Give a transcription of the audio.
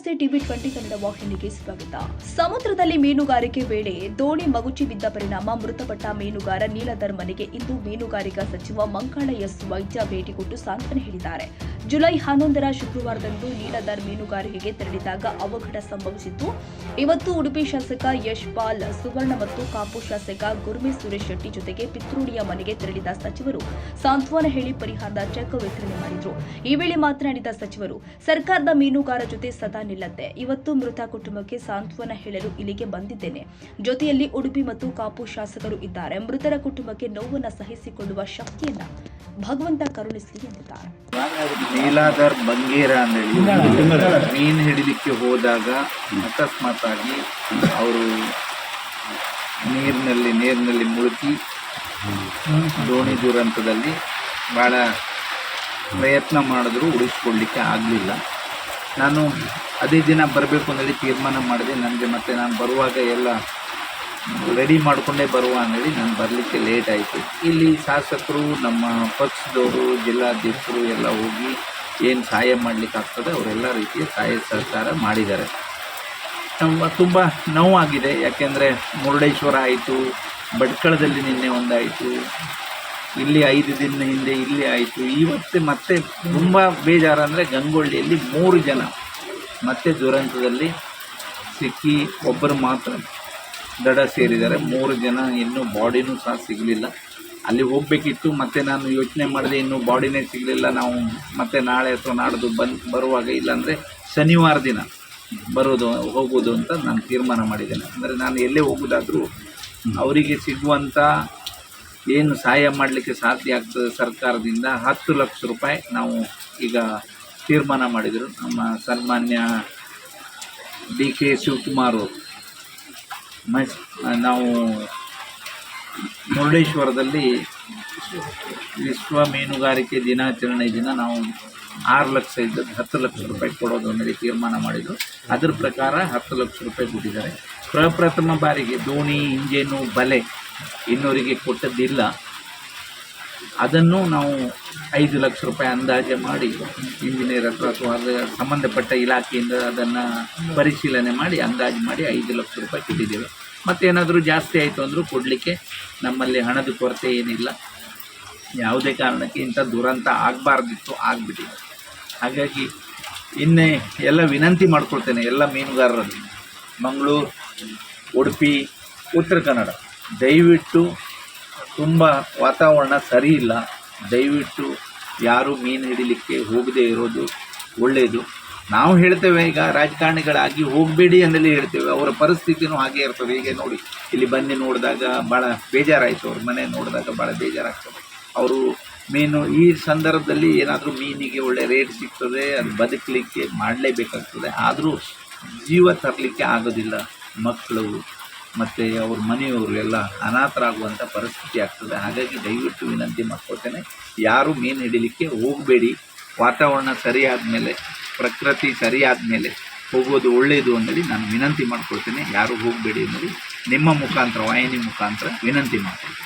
ನಮಸ್ತೆ ಟಿವಿ 20 ಕನ್ನಡ ವಾಹಿನಿಗೆ ಸ್ವಾಗತ. ಸಮುದ್ರದಲ್ಲಿ ಮೀನುಗಾರಿಕೆ ವೇಳೆ ದೋಣಿ ಮಗುಚಿ ಬಿದ್ದ ಪರಿಣಾಮ ಮೃತಪಟ್ಟ ಮೀನುಗಾರ ನೀಲಧರ್ ಮನೆಗೆ ಇಂದು ಮೀನುಗಾರಿಕಾ ಸಚಿವ ಮಂಕಾಳ ಎಸ್ ವೈದ್ಯ ಭೇಟಿ ಕೊಟ್ಟು ಸಾಂತ್ವನ ಹೇಳಿದ್ದಾರೆ. ಜುಲೈ 11ರ ಶುಕ್ರವಾರದಂದು ನೀಲಧರ್ ಮೀನುಗಾರಿಕೆಗೆ ತೆರಳಿದಾಗ ಅವಘಡ ಸಂಭವಿಸಿದ್ದು. ಇವತ್ತು ಉಡುಪಿ ಶಾಸಕ ಯಶ್ಪಾಲ್ ಸುವರ್ಣ ಮತ್ತು ಕಾಪು ಶಾಸಕ ಗುರ್ಮಿ ಸುರೇಶ್ ಶೆಟ್ಟಿ ಜೊತೆಗೆ ಪಿತ್ರೋಡಿಯ ಮನೆಗೆ ತೆರಳಿದ ಸಚಿವರು ಸಾಂತ್ವನ ಹೇಳಿ ಪರಿಹಾರದ ಚೆಕ್ ವಿತರಣೆ ಮಾಡಿದರು. ಈ ವೇಳೆ ಮಾತನಾಡಿದ ಸಚಿವರು, ಸರ್ಕಾರದ ಮೀನುಗಾರ ಜೊತೆ ಸದಾ ನಿಲ್ಲತ್ತೆ. ಇವತ್ತು ಮೃತ ಕುಟುಂಬಕ್ಕೆ ಸಾಂತ್ವನ ಹೇಳಲು ಇಲ್ಲಿಗೆ ಬಂದಿದ್ದೇನೆ. ಜೊತೆಯಲ್ಲಿ ಉಡುಪಿ ಮತ್ತು ಕಾಪು ಶಾಸಕರು ಇದ್ದಾರೆ. ಮೃತರ ಕುಟುಂಬಕ್ಕೆ ನೋವನ್ನು ಸಹಿಸಿಕೊಳ್ಳುವ ಶಕ್ತಿಯನ್ನ ಭಗವಂತ ಕರುಣಿಸಲಿ ಎಂದಿದ್ದಾರೆ. ನೀಲಾಧರ್ ಬಂಗೇರ ಅಂದೇಳಿ ಮೀನು ಹಿಡಿಲಿಕ್ಕೆ ಹೋದಾಗ ಅಕಸ್ಮಾತ್ ಆಗಿ ಅವರು ನೀರಿನಲ್ಲಿ ಮುಳುಗಿ ದೋಣಿ ದುರಂತದಲ್ಲಿ ಭಾಳ ಪ್ರಯತ್ನ ಮಾಡಿದ್ರು, ಉಳಿಸ್ಕೊಳ್ಳಿಕ್ಕೆ ಆಗಲಿಲ್ಲ. ನಾನು ಅದೇ ದಿನ ಬರಬೇಕು ಅಂದೇಳಿ ತೀರ್ಮಾನ ಮಾಡಿದೆ. ನನಗೆ ಮತ್ತೆ ನಾನು ಬರುವಾಗ ಎಲ್ಲ ರೆಡಿ ಮಾಡಿಕೊಂಡೇ ಬರುವ ಅಂದೇಳಿ ನಾನು ಬರಲಿಕ್ಕೆ ಲೇಟ್ ಆಯಿತು. ಇಲ್ಲಿ ಶಾಸಕರು, ನಮ್ಮ ಪಕ್ಷದವರು, ಜಿಲ್ಲಾಧ್ಯಕ್ಷರು ಎಲ್ಲ ಹೋಗಿ ಏನು ಸಹಾಯ ಮಾಡಲಿಕ್ಕೆ ಆಗ್ತದೆ ಅವರೆಲ್ಲ ರೀತಿಯ ಸಹಾಯ ಸಹಕಾರ ಮಾಡಿದ್ದಾರೆ. ತುಂಬ ನೋವಾಗಿದೆ. ಯಾಕೆಂದರೆ ಮುರುಡೇಶ್ವರ ಆಯಿತು, ಭಟ್ಕಳದಲ್ಲಿ ನಿನ್ನೆ ಒಂದಾಯಿತು, ಇಲ್ಲಿ 5 ದಿನ ಹಿಂದೆ ಇಲ್ಲಿ ಆಯಿತು. ಇವತ್ತು ಮತ್ತೆ ತುಂಬ ಬೇಜಾರು ಅಂದರೆ ಗಂಗೊಳ್ಳಿಯಲ್ಲಿ 3 ಜನ ಮತ್ತೆ ದುರಂತದಲ್ಲಿ ಸಿಕ್ಕಿ ಒಬ್ಬರು ಮಾತ್ರ ದಡ ಸೇರಿದ್ದಾರೆ. 3 ಜನ ಇನ್ನೂ ಬಾಡಿನೂ ಸಹ ಸಿಗಲಿಲ್ಲ. ಅಲ್ಲಿ ಹೋಗಬೇಕಿತ್ತು. ಮತ್ತು ನಾನು ಯೋಚನೆ ಮಾಡಿದೆ, ಇನ್ನೂ ಬಾಡಿನೇ ಸಿಗಲಿಲ್ಲ. ನಾವು ಮತ್ತೆ ನಾಳೆ ಅಥವಾ ನಾಡ್ದು ಬರುವಾಗ ಇಲ್ಲಾಂದರೆ ಶನಿವಾರ ದಿನ ಹೋಗೋದು ಅಂತ ನಾನು ತೀರ್ಮಾನ ಮಾಡಿದ್ದೇನೆ. ಅಂದರೆ ನಾನು ಎಲ್ಲೇ ಹೋಗೋದಾದರೂ ಅವರಿಗೆ ಸಿಗುವಂಥ ಏನು ಸಹಾಯ ಮಾಡಲಿಕ್ಕೆ ಸಾಧ್ಯ ಆಗ್ತದೆ ಸರ್ಕಾರದಿಂದ 10 ಲಕ್ಷ ರೂಪಾಯಿ ನಾವು ಈಗ ತೀರ್ಮಾನ ಮಾಡಿದರು. ನಮ್ಮ ಸನ್ಮಾನ್ಯ DK ಶಿವಕುಮಾರ್ ಅವರು ನಾವು ಮುರುಡೇಶ್ವರದಲ್ಲಿ ವಿಶ್ವ ಮೀನುಗಾರಿಕೆ ದಿನಾಚರಣೆ ದಿನ ನಾವು 6 ಲಕ್ಷ ಇದ್ದದ್ದು 10 ಲಕ್ಷ ರೂಪಾಯಿ ಕೊಡೋದು ಅನ್ನೋದು ತೀರ್ಮಾನ ಮಾಡಿದರು. ಅದರ ಪ್ರಕಾರ 10 ಲಕ್ಷ ರೂಪಾಯಿ ಕೊಟ್ಟಿದ್ದಾರೆ. ಪ್ರಪ್ರಥಮ ಬಾರಿಗೆ ದೋಣಿ, ಇಂಜೇನು, ಬಲೆ ಇನ್ನೋರಿಗೆ ಕೊಟ್ಟದ್ದಿಲ್ಲ. ಅದನ್ನು ನಾವು 5 ಲಕ್ಷ ರೂಪಾಯಿ ಅಂದಾಜು ಮಾಡಿ ಇಂಜಿನಿಯರ್ ಹತ್ರ ಅಥವಾ ಸಂಬಂಧಪಟ್ಟ ಇಲಾಖೆಯಿಂದ ಅದನ್ನು ಪರಿಶೀಲನೆ ಮಾಡಿ ಅಂದಾಜು ಮಾಡಿ 5 ಲಕ್ಷ ರೂಪಾಯಿ ಕೊಟ್ಟಿದ್ದೇವೆ. ಮತ್ತೇನಾದರೂ ಜಾಸ್ತಿ ಆಯಿತು ಅಂದರೂ ಕೊಡಲಿಕ್ಕೆ ನಮ್ಮಲ್ಲಿ ಹಣದ ಕೊರತೆ ಏನಿಲ್ಲ. ಯಾವುದೇ ಕಾರಣಕ್ಕೆ ಇಂಥ ದುರಂತ ಆಗಬಾರ್ದಿತ್ತು, ಆಗಿಬಿಟ್ಟಿದೆ. ಹಾಗಾಗಿ ಇನ್ನೇ ಎಲ್ಲ ವಿನಂತಿ ಮಾಡ್ಕೊಳ್ತೇನೆ ಎಲ್ಲ ಮೀನುಗಾರರಲ್ಲಿ, ಮಂಗಳೂರು, ಉಡುಪಿ, ಉತ್ತರ ಕನ್ನಡ, ದಯವಿಟ್ಟು ತುಂಬ ವಾತಾವರಣ ಸರಿ ಇಲ್ಲ. ದಯವಿಟ್ಟು ಯಾರೂ ಮೀನು ಹಿಡಿಲಿಕ್ಕೆ ಹೋಗದೇ ಇರೋದು ಒಳ್ಳೆಯದು. ನಾವು ಹೇಳ್ತೇವೆ, ಈಗ ರಾಜಕಾರಣಿಗಳಾಗಿ ಹೋಗಬೇಡಿ ಅಂದೇಳಿ ಹೇಳ್ತೇವೆ. ಅವರ ಪರಿಸ್ಥಿತಿನೂ ಹಾಗೆ ಇರ್ತದೆ. ಹೀಗೆ ನೋಡಿ, ಇಲ್ಲಿ ಬಂದು ನೋಡಿದಾಗ ಭಾಳ ಬೇಜಾರಾಯಿತು. ಅವ್ರ ಮನೆ ನೋಡಿದಾಗ ಭಾಳ ಬೇಜಾರಾಗ್ತದೆ. ಅವರು ಮೀನು ಈ ಸಂದರ್ಭದಲ್ಲಿ ಏನಾದರೂ ಮೀನಿಗೆ ಒಳ್ಳೆ ರೇಟ್ ಸಿಗ್ತದೆ, ಅದು ಬದುಕಲಿಕ್ಕೆ ಮಾಡಲೇಬೇಕಾಗ್ತದೆ. ಆದರೂ ಜೀವ ತರಲಿಕ್ಕೆ ಆಗೋದಿಲ್ಲ. ಮಕ್ಕಳು ಮತ್ತು ಅವ್ರ ಮನೆಯವರು ಎಲ್ಲ ಅನಾಥರಾಗುವಂಥ ಪರಿಸ್ಥಿತಿ ಆಗ್ತದೆ. ಹಾಗಾಗಿ ದಯವಿಟ್ಟು ವಿನಂತಿ ಮಾಡ್ಕೊಳ್ತೇನೆ, ಯಾರೂ ಮೀನು ಹಿಡಿಲಿಕ್ಕೆ ಹೋಗಬೇಡಿ. ವಾತಾವರಣ ಸರಿಯಾದ ಮೇಲೆ, ಪ್ರಕೃತಿ ಸರಿಯಾದ ಮೇಲೆ ಹೋಗೋದು ಒಳ್ಳೆಯದು ಅನ್ನೋದು ನಾನು ವಿನಂತಿ ಮಾಡ್ಕೊಳ್ತೇನೆ. ಯಾರೂ ಹೋಗಬೇಡಿ ಅನ್ನೋದು ನಿಮ್ಮ ಮುಖಾಂತರ, ವಾಹಿನಿ ಮುಖಾಂತರ ವಿನಂತಿ ಮಾಡ್ತೀನಿ.